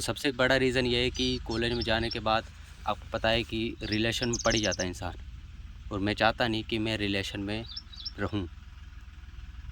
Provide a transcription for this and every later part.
सबसे बड़ा रीज़न ये है कि कॉलेज में जाने के बाद आपको पता है कि रिलेशन में पड़ ही जाता है इंसान। और मैं चाहता नहीं कि मैं रिलेशन में रहूं।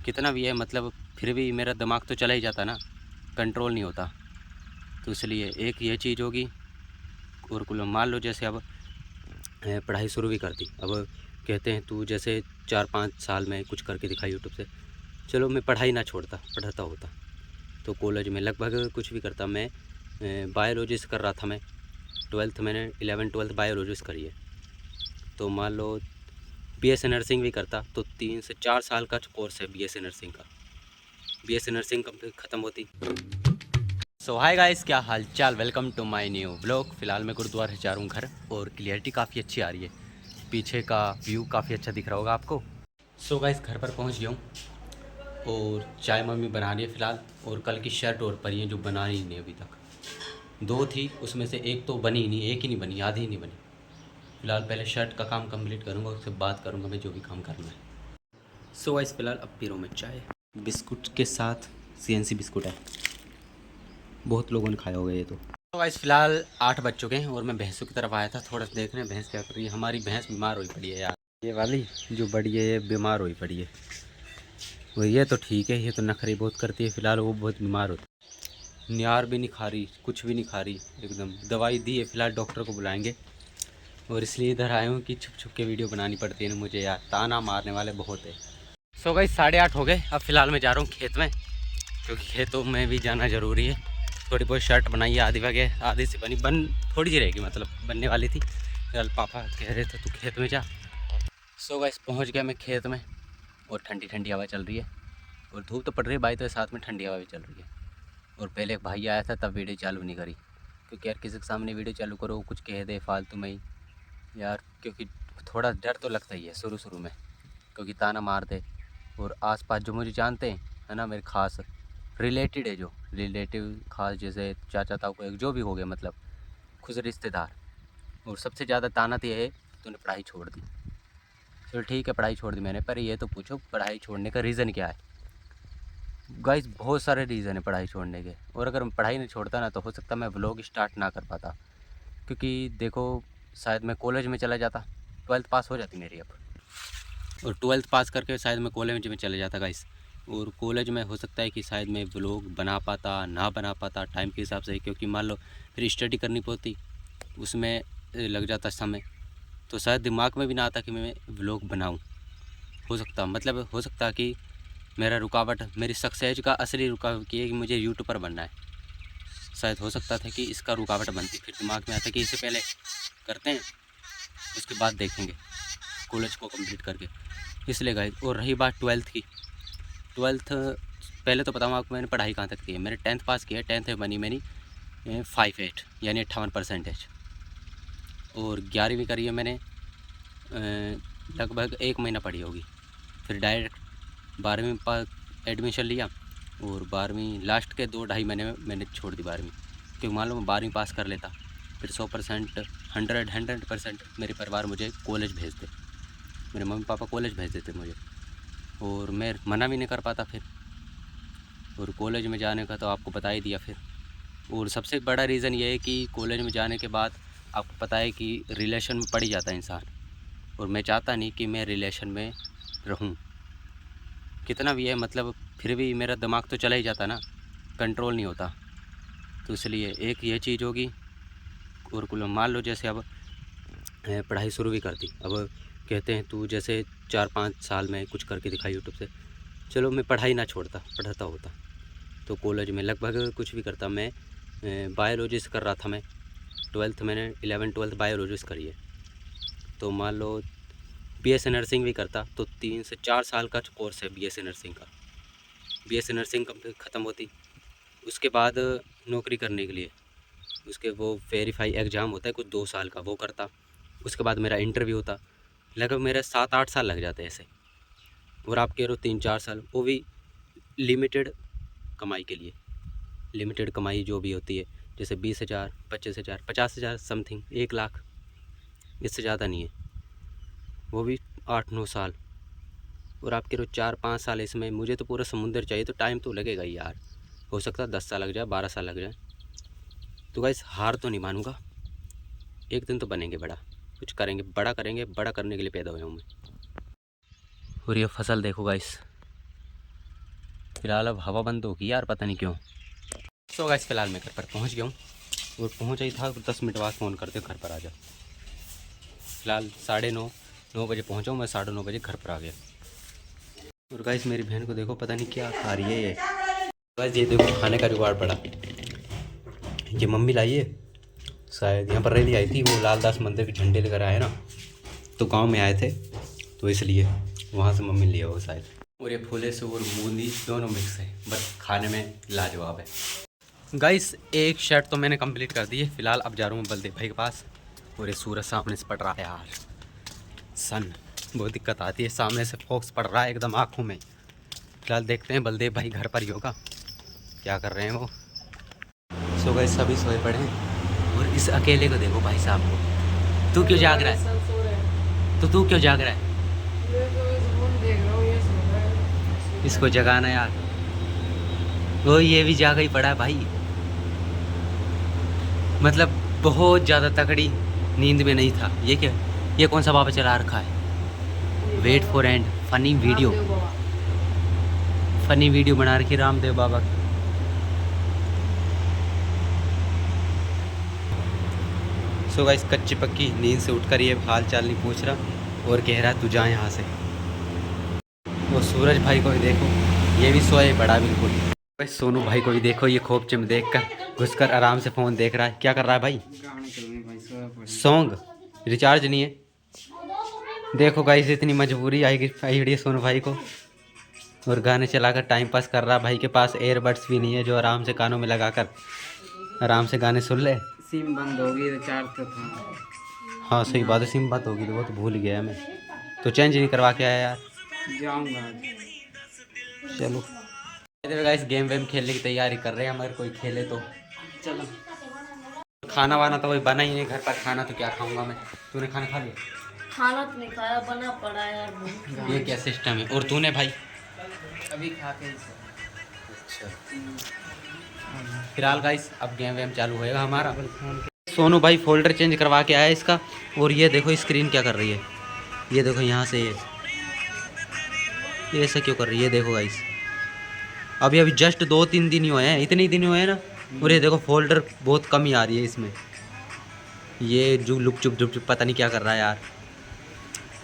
कितना भी है मतलब फिर भी मेरा दिमाग तो चला ही जाता ना, कंट्रोल नहीं होता। तो इसलिए एक ये चीज़ होगी। और कुल मान लो जैसे अब पढ़ाई शुरू भी कर दी। अब कहते हैं तू जैसे 4-5 साल में कुछ करके दिखा यूट्यूब से। चलो मैं पढ़ाई ना छोड़ता, पढ़ता होता तो कॉलेज में लगभग कुछ भी करता। मैं बायोलॉजी से कर रहा था। मैं 12th मैंने 11th-12th बायोलॉजी से करी है। तो मान लो बीएससी नर्सिंग भी करता तो 3 से 4 साल का कोर्स है बीएससी नर्सिंग का। बीएससी नर्सिंग कंप्लीट ख़त्म होती। सो हाय गाइस, क्या हाल चाल, welcome to my new blog. फ़िलहाल मैं गुरुद्वारे जा रहा हूँ घर और क्लियरिटी काफ़ी अच्छी आ रही है। पीछे का व्यू काफ़ी अच्छा दिख रहा होगा आपको। सो गाइस घर पर पहुँच गया हूँ और चाय मम्मी बना रही है फ़िलहाल। और कल की शर्ट और पड़ी है जो बनानी नहीं अभी तक। 2 थी उसमें से एक तो बनी ही नहीं, एक ही नहीं बनी, आधी ही नहीं बनी। फ़िलहाल पहले शर्ट का काम कंप्लीट करूँगा, उसके बाद करूँगा मैं जो भी काम करना है। सो गाइस फ़िलहाल अब पी रहा हूँ मैं चाय बिस्कुट के साथ। सीएनसी बिस्कुट है, बहुत लोगों ने खाया होगा ये तो गाइस फ़िलहाल 8 बज चुके हैं और मैं भैंसों की तरफ आया था थोड़ा सा देखने भैंस क्या कर रही है। हमारी भैंस बीमार हुई पड़ी है यार। ये वाली जो बड़ी है ये बीमार हुई पड़ी है। वो ये तो ठीक है, ये तो नखरे बहुत करती है। फ़िलहाल वो बहुत बीमार होती है। नियार भी नहीं खा रही, कुछ भी नहीं खा रही एकदम। दवाई दी है, फ़िलहाल डॉक्टर को बुलाएंगे। और इसलिए इधर आया हूँ कि छुप छुप के वीडियो बनानी पड़ती है ना मुझे यार, ताना मारने वाले बहुत है। सो गाइस 8:30 हो गए। अब फ़िलहाल मैं जा रहा हूँ खेत में, क्योंकि खेतों में भी जाना ज़रूरी है। थोड़ी बहुत शर्ट बनाई है, आधी वगैरह आधी से बन थोड़ी सी रहेगी, मतलब बनने वाली थी। फिलहाल पापा कह रहे थे तू खेत में जा। सो गाइस पहुँच गया मैं खेत में और ठंडी ठंडी हवा चल रही है। और धूप तो पड़ रही है भाई, तो साथ में ठंडी हवा भी चल रही है। और पहले एक भाई आया था तब वीडियो चालू नहीं करी, क्योंकि यार किसी के सामने वीडियो चालू करो कुछ कह दे फालतू में ही यार, क्योंकि थोड़ा डर तो लगता ही है शुरू शुरू में, क्योंकि ताना मार दे। और आसपास जो मुझे जानते हैं है ना, मेरे खास रिलेटेड है, जो रिलेटिव खास जैसे चाचा ताऊ जो भी हो गया, मतलब खुद रिश्तेदार। और सबसे ज़्यादा ताना तो ये है तूने पढ़ाई छोड़ दी। चलो ठीक है पढ़ाई छोड़ दी मैंने, पर ये तो पूछो पढ़ाई छोड़ने का रीज़न क्या है। गाइस बहुत सारे रीज़न है पढ़ाई छोड़ने के। और अगर मैं पढ़ाई नहीं छोड़ता ना तो हो सकता मैं व्लॉग स्टार्ट ना कर पाता। क्योंकि देखो शायद मैं कॉलेज में चला जाता, 12th पास हो जाती मेरी अब। और 12th पास करके शायद मैं कॉलेज में चले जाता गाइस। और कॉलेज में हो सकता है कि शायद मैं व्लॉग बना पाता ना बना पाता टाइम के हिसाब से, क्योंकि मान लो फिर स्टडी करनी पड़ती, उसमें लग जाता समय। तो शायद दिमाग में भी ना आता कि मैं व्लॉग बनाऊं। हो सकता मतलब हो सकता कि मेरा रुकावट, मेरी सक्सेस का असली रुकावट ये है कि मुझे यूट्यूबर बनना है। शायद हो सकता था कि इसका रुकावट बनती, फिर दिमाग में आता कि इससे पहले करते हैं उसके बाद देखेंगे कॉलेज को कंप्लीट करके। इसलिए गाइस। और रही बात 12th की, 12th पहले तो बताऊँ आपको मैंने पढ़ाई कहाँ तक की है। मैंने 10th पास किया, 10th में बनी मेरी 58 यानी 58%। और 11वीं करी है मैंने लगभग 1 महीना पढ़ी होगी। फिर डायरेक्ट 12वीं में एडमिशन लिया। और 12वीं लास्ट के 2-2.5 महीने में मैंने छोड़ दी 12वीं, क्योंकि मान लो मैं 12वीं पास कर लेता फिर 100% 100% मेरे परिवार मुझे कॉलेज भेजते, मेरे मम्मी पापा कॉलेज भेज देते मुझे। और मैं मना भी नहीं कर पाता फिर। और कॉलेज में जाने का तो आपको बता ही दिया फिर। और सबसे बड़ा रीज़न ये है कि कॉलेज में जाने के बाद आपको पता है कि रिलेशन में पड़ ही जाता है इंसान। और मैं चाहता नहीं कि मैं रिलेशन में रहूं। कितना भी है मतलब फिर भी मेरा दिमाग तो चला ही जाता ना, कंट्रोल नहीं होता। तो इसलिए एक ये चीज़ होगी। और कुल मान लो जैसे अब पढ़ाई शुरू भी कर दी। अब कहते हैं तू जैसे 4-5 साल में कुछ करके दिखा यूट्यूब से। चलो मैं पढ़ाई ना छोड़ता, पढ़ता होता तो कॉलेज में लगभग कुछ भी करता। मैं बायोलॉजी से कर रहा था। मैं 12th मैंने 11th-12th बायोलॉजी से करी है। तो मान लो बीएससी नर्सिंग भी करता तो 3 से 4 साल का कोर्स है बीएससी नर्सिंग का। बीएससी नर्सिंग कंप्लीट ख़त्म होती, उसके बाद नौकरी करने के लिए उसके वो वेरीफाई एग्ज़ाम होता है कुछ 2 साल का, वो करता। उसके बाद मेरा इंटरव्यू होता। लगभग मेरे 7-8 साल लग जाते ऐसे। और आप कह रहे हो 3-4 साल, वो भी लिमिटेड कमाई के लिए। लिमिटेड कमाई जो भी होती है जैसे 20,000, 25,000, 50,000 समथिंग, 1 लाख, इससे ज़्यादा नहीं है। वो भी 8-9 साल। और आप कह रहे हो 4-5 साल, इसमें मुझे तो पूरा समुंदर चाहिए, तो टाइम तो लगेगा ही यार। हो सकता है 10 साल लग जाए, 12 साल लग जाए। तो गाइस हार तो नहीं मानूंगा, एक दिन तो बनेंगे बड़ा, कुछ करेंगे, बड़ा करेंगे, बड़ा करने के लिए पैदा हुआ हूँ मैं। और ये फसल देखो गाइस, फिलहाल अब हवा बंद होगी यार, पता नहीं क्यों। सो गाइस फिलहाल मैं घर पर पहुँच गया हूँ, और पहुँचा ही था 10 मिनट बाद फ़ोन करते घर पर आ जा। फिलहाल 9:30 बजे पहुँचा हूँ मैं, 9:30 बजे घर पर आ गया। और गाइस मेरी बहन को देखो, पता नहीं क्या खा रही है ये। गाइस ये देखो खाने का जुगाड़ पड़ा, ये मम्मी लाई है शायद, यहाँ पर रैली आई थी, वो लालदास मंदिर के झंडे लेकर आए ना, तो गांव में आए थे तो इसलिए वहाँ से मम्मी लिया वो शायद। और ये फूले से और बूंदी दोनों मिक्स है, बस खाने में लाजवाब है। गाइस एक शर्ट तो मैंने कंप्लीट कर दी है। फिलहाल अब जा रहा हूँ बलदेव भाई के पास, और ये सूरज सामने से पड़ रहा है यार, सन बहुत दिक्कत आती है, सामने से फोक्स पड़ रहा है एकदम आँखों में। फिलहाल देखते हैं बलदेव भाई घर पर ही होगा, क्या कर रहे हैं वो। सो गाइस सभी सोए पड़े हैं, और इस अकेले को देखो भाई साहब को, तू क्यों जाग रहा है, तो तू क्यों जाग रहा है, इसको जगाना यार, वो ये भी जागा ही पड़ा है भाई, मतलब बहुत ज़्यादा तगड़ी नींद में नहीं था। ये क्या, ये कौन सा बाबा चला रखा है, wait for and funny video बना रखी रामदेव बाबा की। सो गाइस कच्ची पक्की नींद से उठकर ये हाल चाल नहीं पूछ रहा, और कह रहा है तू जा यहाँ से। वो सूरज भाई को भी देखो, ये भी सोए बड़ा बिल्कुल। भाई सोनू भाई को भी देखो, ये खोपचे में देखकर घुसकर आराम से फ़ोन देख रहा है। क्या कर रहा है भाई, सॉन्ग रिचार्ज नहीं है। देखो गाइस इतनी मजबूरी आई है सोनू भाई को, और गाने चलाकर टाइम पास कर रहा। भाई के पास एयरबड्स भी नहीं है जो आराम से कानों में लगाकर आराम से गाने सुन ले। सिम बंद होगी, रिचार्ज तो था। हाँ सही बात है, सिम बंद होगी तो वो तो भूल गया मैं, तो चेंज नहीं करवा के आया यार, जाऊंगा। चलो गाइस गेम वेम खेलने की तैयारी कर रहे हैं, अगर कोई खेले तो चलो। खाना वाना तो वही बना ही नहीं घर पर, खाना तो क्या खाऊंगा मैं। तूने खाना खा लिया? खाना तो नहीं खाया, बना पड़ा है यार। ये क्या सिस्टम है, और तूने भाई? अभी खा के अच्छा फिलहाल गाइस अब गेम वेम चालू होएगा हमारा। सोनू भाई फोल्डर चेंज करवा के आया इसका, और ये देखो स्क्रीन क्या कर रही है, ये देखो यहाँ से ये ऐसा क्यों कर रही है, ये देखो गाइस अभी जस्ट 2-3 दिन ही हुए हैं, इतने ही दिन हुए हैं ना, और ये देखो फोल्डर बहुत कम ही आ रही है इसमें। ये जो लुक चुप चुप पता नहीं क्या कर रहा है यार,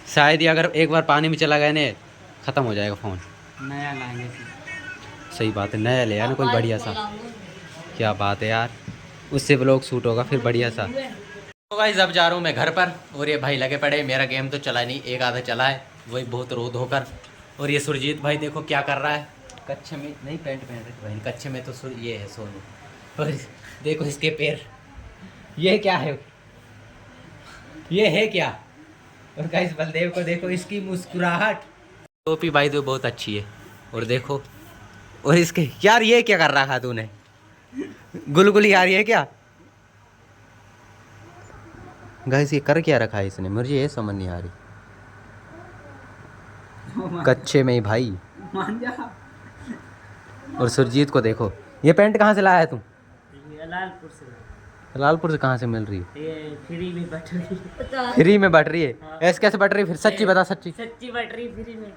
शायद ये अगर एक बार पानी में चला गया ना ख़त्म हो जाएगा फ़ोन। नया लाएंगे। सही बात है, नया ले आना कोई बढ़िया सा। क्या बात है यार, उससे व्लॉग शूट होगा फिर बढ़िया सा। तो गाइस अब जा रहा हूँ मैं घर पर, और ये भाई लगे पड़े, मेरा गेम तो चला नहीं, एक आधा चला है वही बहुत रोध होकर। और ये सुरजीत भाई देखो क्या कर रहा है, कच्छे में नहीं पैंट पहन रखी भाई, कच्छे में तो ये है सोनू, और देखो इसके पैर, ये क्या है, ये है क्या। और गाइस बलदेव को देखो, इसकी मुस्कुराहट, टोपी भाई तो बहुत अच्छी है, और देखो और इसके यार ये क्या कर रहा था तूने, गुलगुली आ रही है क्या गाइस, ये कर क्या रखा है इसने, मुझे ये समझ नहीं आ रही। कच्चे में ही भाई, मान जा। और सुरजीत को देखो, ये पैंट कहाँ से लाया है तू? लालपुर से। लालपुर से कहाँ से मिल रही है? ये फ्री में बट रही है। फ्री में बट रही है? हाँ। ऐसे कैसे बट रही है फिर, सच्ची बता, सच्ची सच्ची बट रही फ्री में।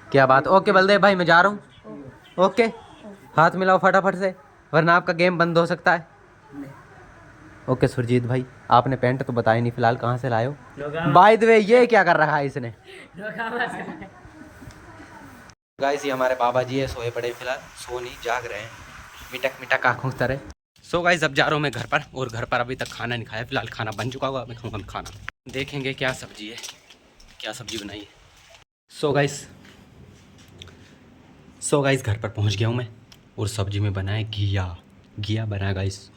क्या बात। ओके बलदेव भाई मैं जा रहा हूँ, ओके हाथ मिलाओ फटाफट से, वरना आपका गेम बंद हो सकता है। ओके सुरजीत भाई आपने पैंट तो बताया नहीं, फिलहाल कहाँ से लाए हो? बाय द वे ये क्या कर रखा है इसने? गाइस ये हमारे बाबा जी है, सोए पड़े फिलहाल, सो नहीं जाग रहे हैं, मिटक मिटक आँखों की तरह। सो गाइस अब जा रहा हूँ मैं घर पर, और घर पर अभी तक खाना नहीं खाया, फिलहाल खाना बन चुका होगा, मैं खाऊंगा खाना, देखेंगे क्या सब्जी है, क्या सब्जी बनाई है। सो गाइस घर पर पहुँच गया हूँ मैं, और सब्जी में बना है घिया बना है गाइस।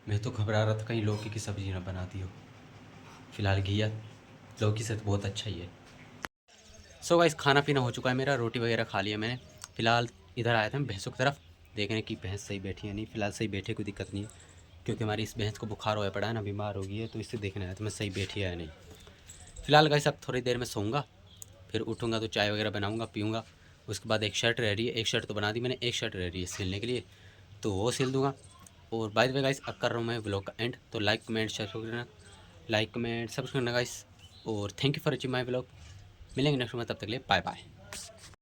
मैं तो घबरा रहा था कहीं लौकी की सब्ज़ी ना बनाती हो, फिलहाल घिया लौकी से तो बहुत अच्छा ही है। सो गाइस खाना पीना हो चुका है मेरा, रोटी वगैरह खा लिया मैंने। फिलहाल इधर आया था मैं भैंसों की तरफ, देखने की भैंस सही बैठी है नहीं, फिलहाल सही बैठे कोई दिक्कत नहीं है, क्योंकि हमारी इस भैंस को बुखार होया पड़ा है ना, बीमार हो गई है, तो इससे देखने आया था मैं सही बैठी है नहीं। फिलहाल गाइस अब थोड़ी देर में सोऊंगा, फिर उठूँगा तो चाय वगैरह बनाऊँगा पीऊँगा, उसके बाद एक शर्ट रह रही है, एक शर्ट तो बना दी मैंने, एक शर्ट रह रही है सिलने के लिए, तो वो सिल दूँगा। और बाय द वे गाइस अब कर रहा हूँ मैं व्लॉग का एंड। तो लाइक कमेंट सब्सक्राइब करना, लाइक कमेंट सब्सक्राइब करना गाइस। और thank you for watching my vlog. मिलेंगे नेक्स्ट में, तब तक के लिए बाय बाय।